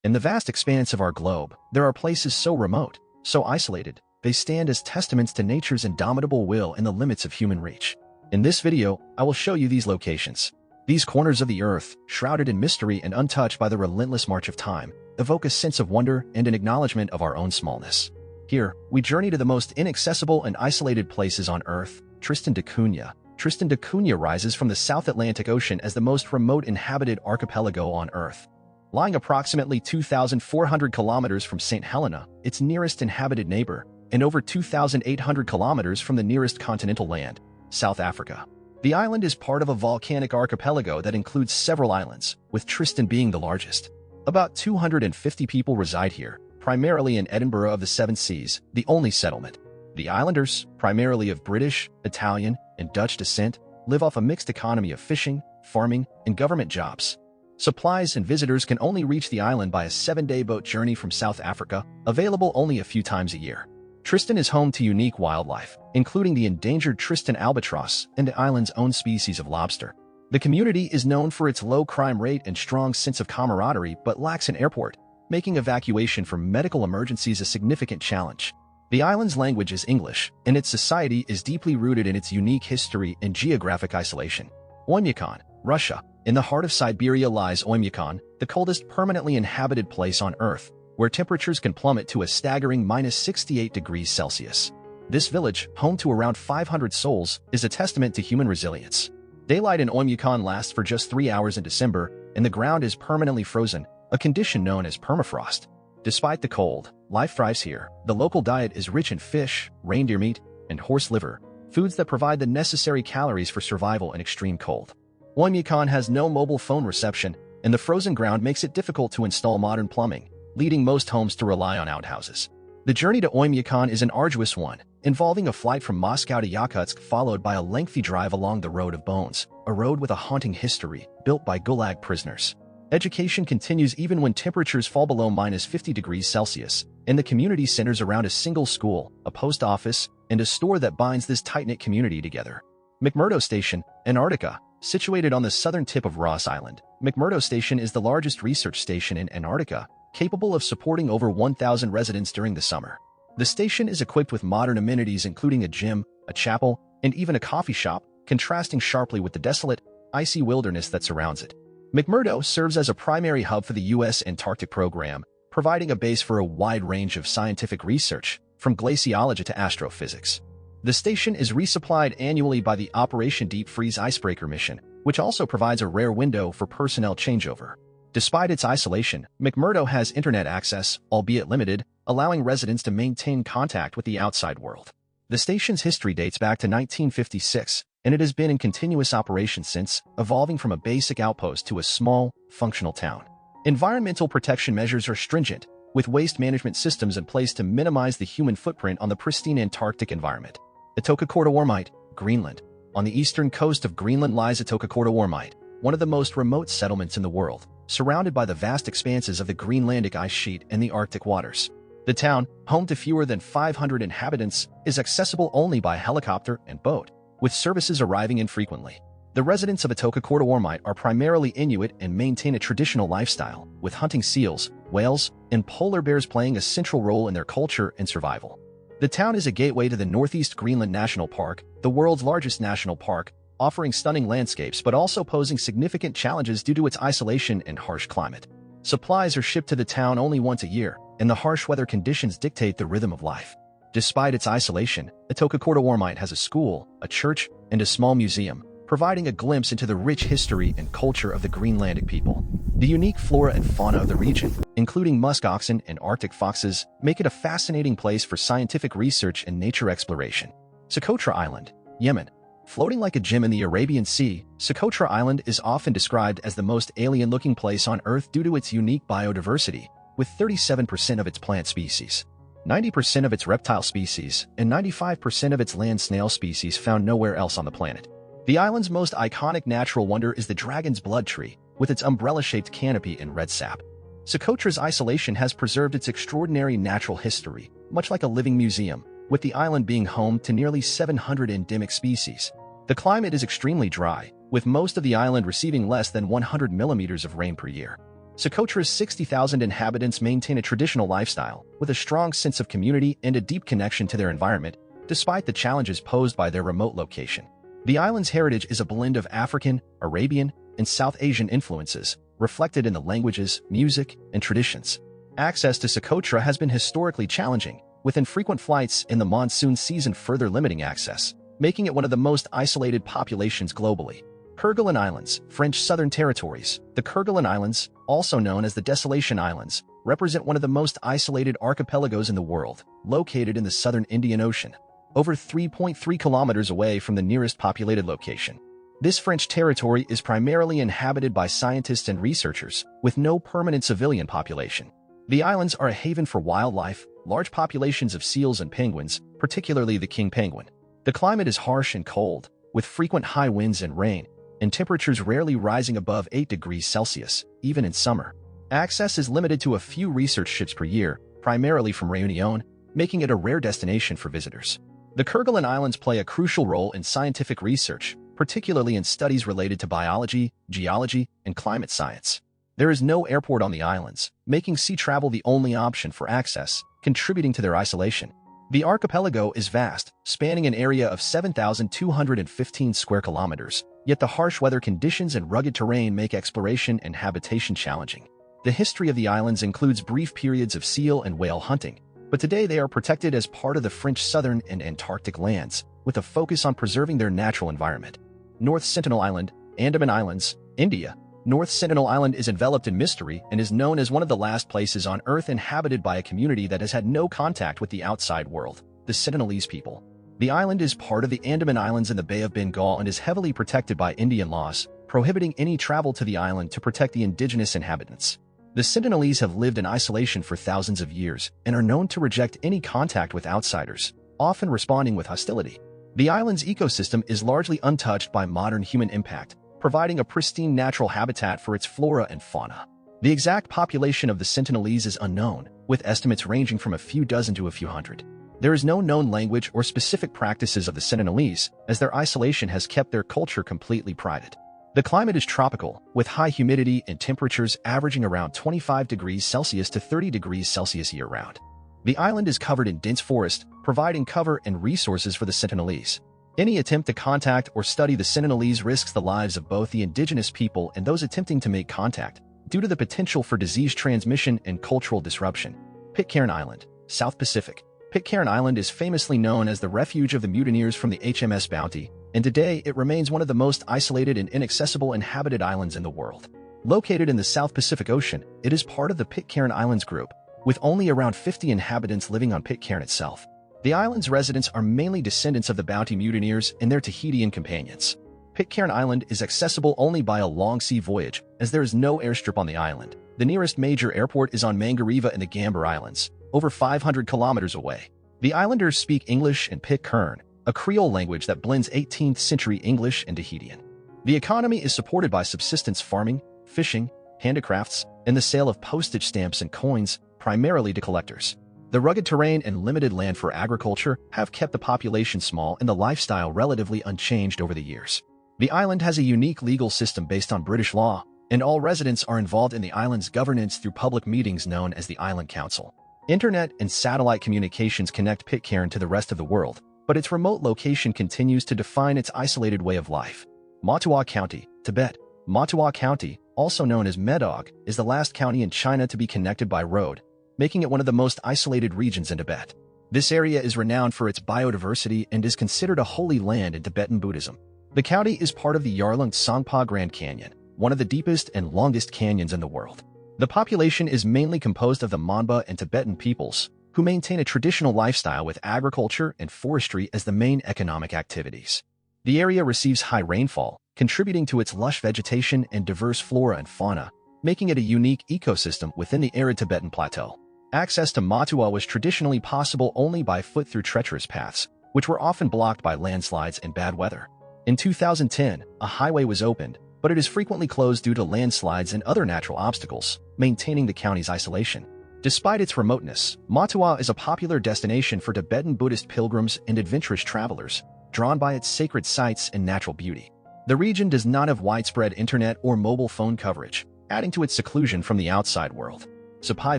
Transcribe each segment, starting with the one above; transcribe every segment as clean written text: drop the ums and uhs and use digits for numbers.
In the vast expanse of our globe, there are places so remote, so isolated, they stand as testaments to nature's indomitable will and the limits of human reach. In this video, I will show you these locations. These corners of the earth, shrouded in mystery and untouched by the relentless march of time, evoke a sense of wonder and an acknowledgement of our own smallness. Here, we journey to the most inaccessible and isolated places on Earth, Tristan da Cunha. Tristan da Cunha rises from the South Atlantic Ocean as the most remote inhabited archipelago on Earth. Lying approximately 2,400 kilometers from St. Helena, its nearest inhabited neighbor, and over 2,800 kilometers from the nearest continental land, South Africa. The island is part of a volcanic archipelago that includes several islands, with Tristan being the largest. About 250 people reside here, primarily in Edinburgh of the Seven Seas, the only settlement. The islanders, primarily of British, Italian, and Dutch descent, live off a mixed economy of fishing, farming, and government jobs. Supplies and visitors can only reach the island by a 7-day boat journey from South Africa, available only a few times a year. Tristan is home to unique wildlife, including the endangered Tristan albatross and the island's own species of lobster. The community is known for its low crime rate and strong sense of camaraderie but lacks an airport, making evacuation for medical emergencies a significant challenge. The island's language is English, and its society is deeply rooted in its unique history and geographic isolation. Oymyakon, Russia. In the heart of Siberia lies Oymyakon, the coldest permanently inhabited place on Earth, where temperatures can plummet to a staggering -68 degrees Celsius. This village, home to around 500 souls, is a testament to human resilience. Daylight in Oymyakon lasts for just 3 hours in December, and the ground is permanently frozen, a condition known as permafrost. Despite the cold, life thrives here. The local diet is rich in fish, reindeer meat, and horse liver, foods that provide the necessary calories for survival in extreme cold. Oymyakon has no mobile phone reception, and the frozen ground makes it difficult to install modern plumbing, leading most homes to rely on outhouses. The journey to Oymyakon is an arduous one, involving a flight from Moscow to Yakutsk followed by a lengthy drive along the Road of Bones, a road with a haunting history, built by Gulag prisoners. Education continues even when temperatures fall below -50 degrees Celsius, and the community centers around a single school, a post office, and a store that binds this tight-knit community together. McMurdo Station, Antarctica. Situated on the southern tip of Ross Island, McMurdo Station is the largest research station in Antarctica, capable of supporting over 1,000 residents during the summer. The station is equipped with modern amenities including a gym, a chapel, and even a coffee shop, contrasting sharply with the desolate, icy wilderness that surrounds it. McMurdo serves as a primary hub for the U.S. Antarctic program, providing a base for a wide range of scientific research, from glaciology to astrophysics. The station is resupplied annually by the Operation Deep Freeze Icebreaker mission, which also provides a rare window for personnel changeover. Despite its isolation, McMurdo has internet access, albeit limited, allowing residents to maintain contact with the outside world. The station's history dates back to 1956, and it has been in continuous operation since, evolving from a basic outpost to a small, functional town. Environmental protection measures are stringent, with waste management systems in place to minimize the human footprint on the pristine Antarctic environment. Etokakorta-Ormite, Greenland. On the eastern coast of Greenland lies Etokakorta-Ormite, one of the most remote settlements in the world, surrounded by the vast expanses of the Greenlandic ice sheet and the Arctic waters. The town, home to fewer than 500 inhabitants, is accessible only by helicopter and boat, with services arriving infrequently. The residents of Etokakorta-Ormite are primarily Inuit and maintain a traditional lifestyle, with hunting seals, whales, and polar bears playing a central role in their culture and survival. The town is a gateway to the Northeast Greenland National Park, the world's largest national park, offering stunning landscapes but also posing significant challenges due to its isolation and harsh climate. Supplies are shipped to the town only once a year, and the harsh weather conditions dictate the rhythm of life. Despite its isolation, Etokakorta-Ormite has a school, a church, and a small museum, providing a glimpse into the rich history and culture of the Greenlandic people. The unique flora and fauna of the region, including musk oxen and Arctic foxes, make it a fascinating place for scientific research and nature exploration. Cotra Island, Yemen. Floating like a gem in the Arabian Sea, Cotra Island is often described as the most alien-looking place on Earth due to its unique biodiversity, with 37% of its plant species, 90% of its reptile species, and 95% of its land snail species found nowhere else on the planet. The island's most iconic natural wonder is the Dragon's Blood Tree, with its umbrella-shaped canopy and red sap. Socotra's isolation has preserved its extraordinary natural history, much like a living museum, with the island being home to nearly 700 endemic species. The climate is extremely dry, with most of the island receiving less than 100 millimeters of rain per year. Socotra's 60,000 inhabitants maintain a traditional lifestyle with a strong sense of community and a deep connection to their environment, despite the challenges posed by their remote location. The island's heritage is a blend of African, Arabian, and South Asian influences, reflected in the languages, music, and traditions. Access to Socotra has been historically challenging, with infrequent flights in the monsoon season further limiting access, making it one of the most isolated populations globally. KGAN Islands, French Southern Territories. The KGAN Islands, also known as the Desolation Islands, represent one of the most isolated archipelagos in the world, located in the southern Indian Ocean, over 3.3 kilometers away from the nearest populated location. This French territory is primarily inhabited by scientists and researchers, with no permanent civilian population. The islands are a haven for wildlife, large populations of seals and penguins, particularly the king penguin. The climate is harsh and cold, with frequent high winds and rain, and temperatures rarely rising above 8 degrees Celsius, even in summer. Access is limited to a few research ships per year, primarily from Réunion, making it a rare destination for visitors. The KGAN Islands play a crucial role in scientific research, particularly in studies related to biology, geology, and climate science. There is no airport on the islands, making sea travel the only option for access, contributing to their isolation. The archipelago is vast, spanning an area of 7,215 square kilometers, yet the harsh weather conditions and rugged terrain make exploration and habitation challenging. The history of the islands includes brief periods of seal and whale hunting, but today they are protected as part of the French Southern and Antarctic lands, with a focus on preserving their natural environment. North Sentinel Island, Andaman Islands, India. North Sentinel Island is enveloped in mystery and is known as one of the last places on Earth inhabited by a community that has had no contact with the outside world, the Sentinelese people. The island is part of the Andaman Islands in the Bay of Bengal and is heavily protected by Indian laws, prohibiting any travel to the island to protect the indigenous inhabitants. The Sentinelese have lived in isolation for thousands of years and are known to reject any contact with outsiders, often responding with hostility. The island's ecosystem is largely untouched by modern human impact, providing a pristine natural habitat for its flora and fauna. The exact population of the Sentinelese is unknown, with estimates ranging from a few dozen to a few hundred. There is no known language or specific practices of the Sentinelese, as their isolation has kept their culture completely private. The climate is tropical, with high humidity and temperatures averaging around 25 degrees Celsius to 30 degrees Celsius year-round. The island is covered in dense forest, providing cover and resources for the Sentinelese. Any attempt to contact or study the Sentinelese risks the lives of both the indigenous people and those attempting to make contact, due to the potential for disease transmission and cultural disruption. Pitcairn Island, South Pacific. Pitcairn Island is famously known as the refuge of the mutineers from the HMS Bounty, and today it remains one of the most isolated and inaccessible inhabited islands in the world. Located in the South Pacific Ocean, it is part of the Pitcairn Islands group, with only around 50 inhabitants living on Pitcairn itself. The island's residents are mainly descendants of the Bounty mutineers and their Tahitian companions. Pitcairn Island is accessible only by a long sea voyage, as there is no airstrip on the island. The nearest major airport is on Mangariva in the Gambier Islands, over 500 kilometers away. The islanders speak English and Pitcairn, a Creole language that blends 18th-century English and Tahitian. The economy is supported by subsistence farming, fishing, handicrafts, and the sale of postage stamps and coins, primarily to collectors. The rugged terrain and limited land for agriculture have kept the population small and the lifestyle relatively unchanged over the years. The island has a unique legal system based on British law, and all residents are involved in the island's governance through public meetings known as the Island Council. Internet and satellite communications connect Pitcairn to the rest of the world, but its remote location continues to define its isolated way of life. Motihua County, Tibet. Motihua County, also known as Medog, is the last county in China to be connected by road, making it one of the most isolated regions in Tibet. This area is renowned for its biodiversity and is considered a holy land in Tibetan Buddhism. The county is part of the Yarlung Tsongpa Grand Canyon, one of the deepest and longest canyons in the world. The population is mainly composed of the Monba and Tibetan peoples, who maintain a traditional lifestyle with agriculture and forestry as the main economic activities. The area receives high rainfall, contributing to its lush vegetation and diverse flora and fauna, making it a unique ecosystem within the arid Tibetan Plateau. Access to Motihua was traditionally possible only by foot through treacherous paths, which were often blocked by landslides and bad weather. In 2010, a highway was opened, but it is frequently closed due to landslides and other natural obstacles, maintaining the county's isolation. Despite its remoteness, Motihua is a popular destination for Tibetan Buddhist pilgrims and adventurous travelers, drawn by its sacred sites and natural beauty. The region does not have widespread internet or mobile phone coverage, adding to its seclusion from the outside world. Supai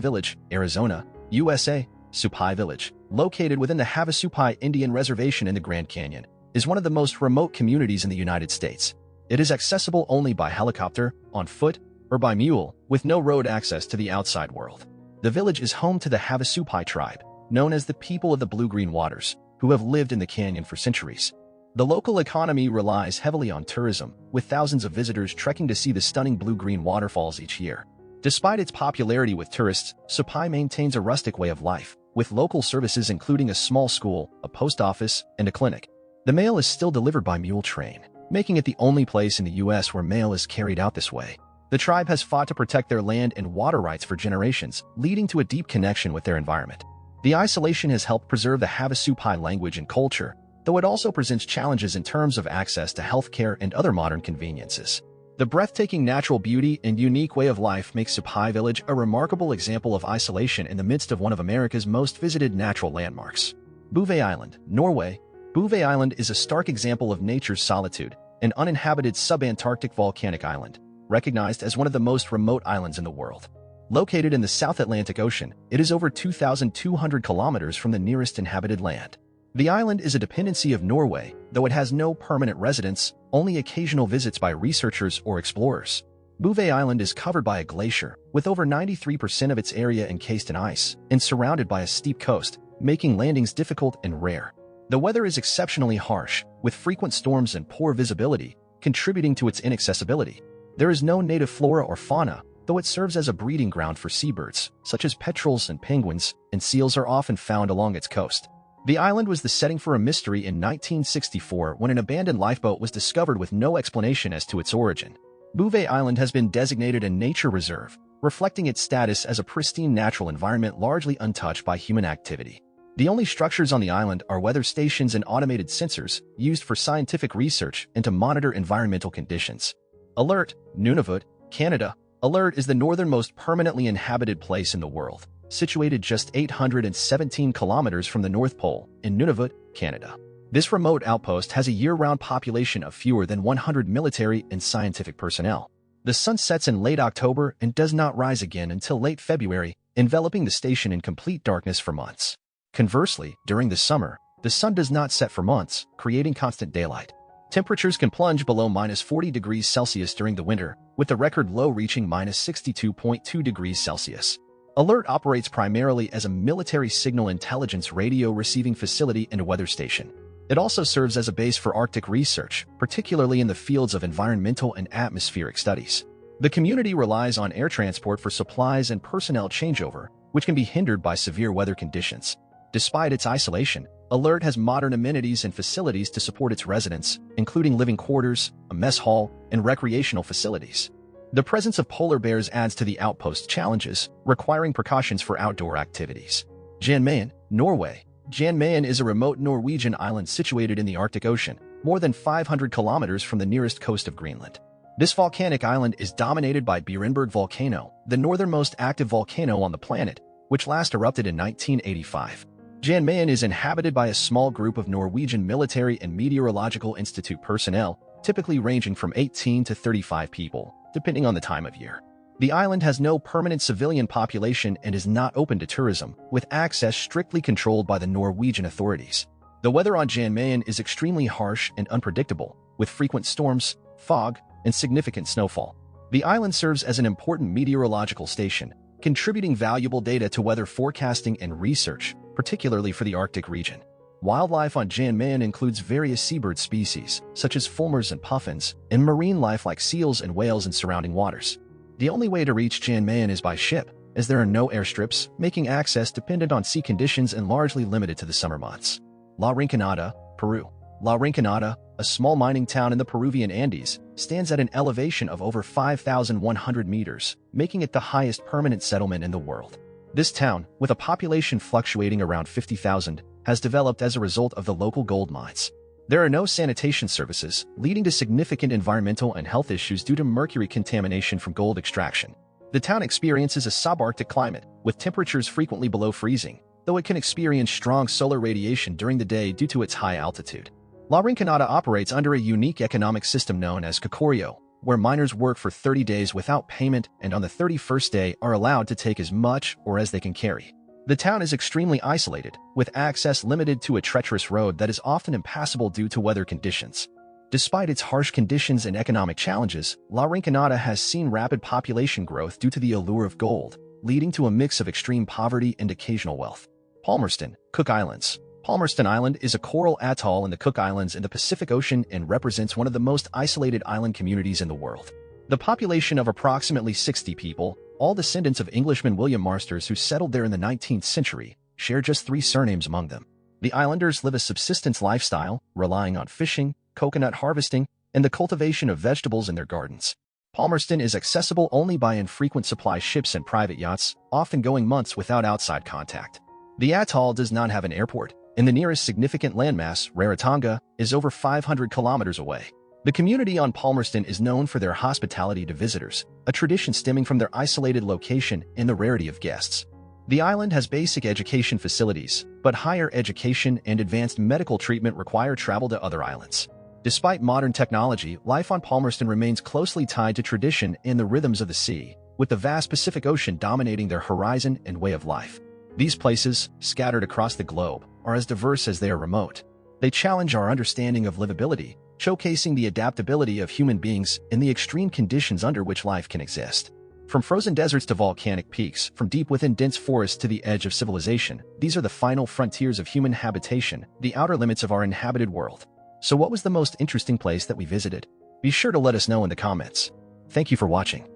Village, Arizona, USA. Supai Village, located within the Havasupai Indian Reservation in the Grand Canyon, is one of the most remote communities in the United States. It is accessible only by helicopter, on foot, or by mule, with no road access to the outside world. The village is home to the Havasupai tribe, known as the people of the blue-green waters, who have lived in the canyon for centuries. The local economy relies heavily on tourism, with thousands of visitors trekking to see the stunning blue-green waterfalls each year. Despite its popularity with tourists, Supai maintains a rustic way of life, with local services including a small school, a post office, and a clinic. The mail is still delivered by mule train, making it the only place in the U.S. where mail is carried out this way. The tribe has fought to protect their land and water rights for generations, leading to a deep connection with their environment. The isolation has helped preserve the Havasupai language and culture, though it also presents challenges in terms of access to healthcare and other modern conveniences. The breathtaking natural beauty and unique way of life makes Supai Village a remarkable example of isolation in the midst of one of America's most visited natural landmarks. Bouvet Island, Norway. Bouvet Island is a stark example of nature's solitude, an uninhabited subantarctic volcanic island, recognized as one of the most remote islands in the world. Located in the South Atlantic Ocean, it is over 2,200 kilometers from the nearest inhabited land. The island is a dependency of Norway, though it has no permanent residents, only occasional visits by researchers or explorers. Bouvet Island is covered by a glacier, with over 93% of its area encased in ice, and surrounded by a steep coast, making landings difficult and rare. The weather is exceptionally harsh, with frequent storms and poor visibility, contributing to its inaccessibility. There is no native flora or fauna, though it serves as a breeding ground for seabirds, such as petrels and penguins, and seals are often found along its coast. The island was the setting for a mystery in 1964 when an abandoned lifeboat was discovered with no explanation as to its origin. Bouvet Island has been designated a nature reserve, reflecting its status as a pristine natural environment largely untouched by human activity. The only structures on the island are weather stations and automated sensors used for scientific research and to monitor environmental conditions. Alert, Nunut, Canada. Alert is the northernmost permanently inhabited place in the world, situated just 817 kilometers from the North Pole in Nunut, Canada. This remote outpost has a year-round population of fewer than 100 military and scientific personnel. The sun sets in late October and does not rise again until late February, enveloping the station in complete darkness for months. Conversely, during the summer, the sun does not set for months, creating constant daylight. Temperatures can plunge below -40 degrees Celsius during the winter, with the record low reaching -62.2 degrees Celsius. Alert operates primarily as a military signal intelligence radio receiving facility and a weather station. It also serves as a base for Arctic research, particularly in the fields of environmental and atmospheric studies. The community relies on air transport for supplies and personnel changeover, which can be hindered by severe weather conditions. Despite its isolation, Alert has modern amenities and facilities to support its residents, including living quarters, a mess hall, and recreational facilities. The presence of polar bears adds to the outpost's challenges, requiring precautions for outdoor activities. Janm Norway. Janm is a remote Norwegian island situated in the Arctic Ocean, more than 500 kilometers from the nearest coast of Greenland. This volcanic island is dominated by Berenberg volcano, the northernmost active volcano on the planet, which last erupted in 1985. Janm is inhabited by a small group of Norwegian military and meteorological institute personnel, typically ranging from 18 to 35 people, depending on the time of year. The island has no permanent civilian population and is not open to tourism, with access strictly controlled by the Norwegian authorities. The weather on Janm is extremely harsh and unpredictable, with frequent storms, fog, and significant snowfall. The island serves as an important meteorological station, contributing valuable data to weather forecasting and research, particularly for the Arctic region. Wildlife on Janm includes various seabird species, such as fulmars and puffins, and marine life like seals and whales in surrounding waters. The only way to reach Janm is by ship, as there are no airstrips, making access dependent on sea conditions and largely limited to the summer months. La Rinconada, Peru. La Rinconada, a small mining town in the Peruvian Andes, stands at an elevation of over 5,100 meters, making it the highest permanent settlement in the world. This town, with a population fluctuating around 50,000, has developed as a result of the local gold mines. There are no sanitation services, leading to significant environmental and health issues due to mercury contamination from gold extraction. The town experiences a subarctic climate, with temperatures frequently below freezing, though it can experience strong solar radiation during the day due to its high altitude. La Rinconada operates under a unique economic system known as Cocorio, where miners work for 30 days without payment and on the 31st day are allowed to take as much or as they can carry. The town is extremely isolated, with access limited to a treacherous road that is often impassable due to weather conditions. Despite its harsh conditions and economic challenges, Rinada has seen rapid population growth due to the allure of gold, leading to a mix of extreme poverty and occasional wealth. Palmerston, Cook Islands. Palmerston Island is a coral atoll in the Cook Islands in the Pacific Ocean and represents one of the most isolated island communities in the world. The population of approximately 60 people, all descendants of Englishman William Marsters who settled there in the 19th century, share just 3 surnames among them. The islanders live a subsistence lifestyle, relying on fishing, coconut harvesting, and the cultivation of vegetables in their gardens. Palmerston is accessible only by infrequent supply ships and private yachts, often going months without outside contact. The atoll does not have an airport, and the nearest significant landmass, Rarotonga, is over 500 kilometers away. The community on Palmerston is known for their hospitality to visitors, a tradition stemming from their isolated location and the rarity of guests. The island has basic education facilities, but higher education and advanced medical treatment require travel to other islands. Despite modern technology, life on Palmerston remains closely tied to tradition and the rhythms of the sea, with the vast Pacific Ocean dominating their horizon and way of life. These places, scattered across the globe, are as diverse as they are remote. They challenge our understanding of livability, showcasing the adaptability of human beings in the extreme conditions under which life can exist. From frozen deserts to volcanic peaks, from deep within dense forests to the edge of civilization, these are the final frontiers of human habitation, the outer limits of our inhabited world. So what was the most interesting place that we visited? Be sure to let us know in the comments. Thank you for watching.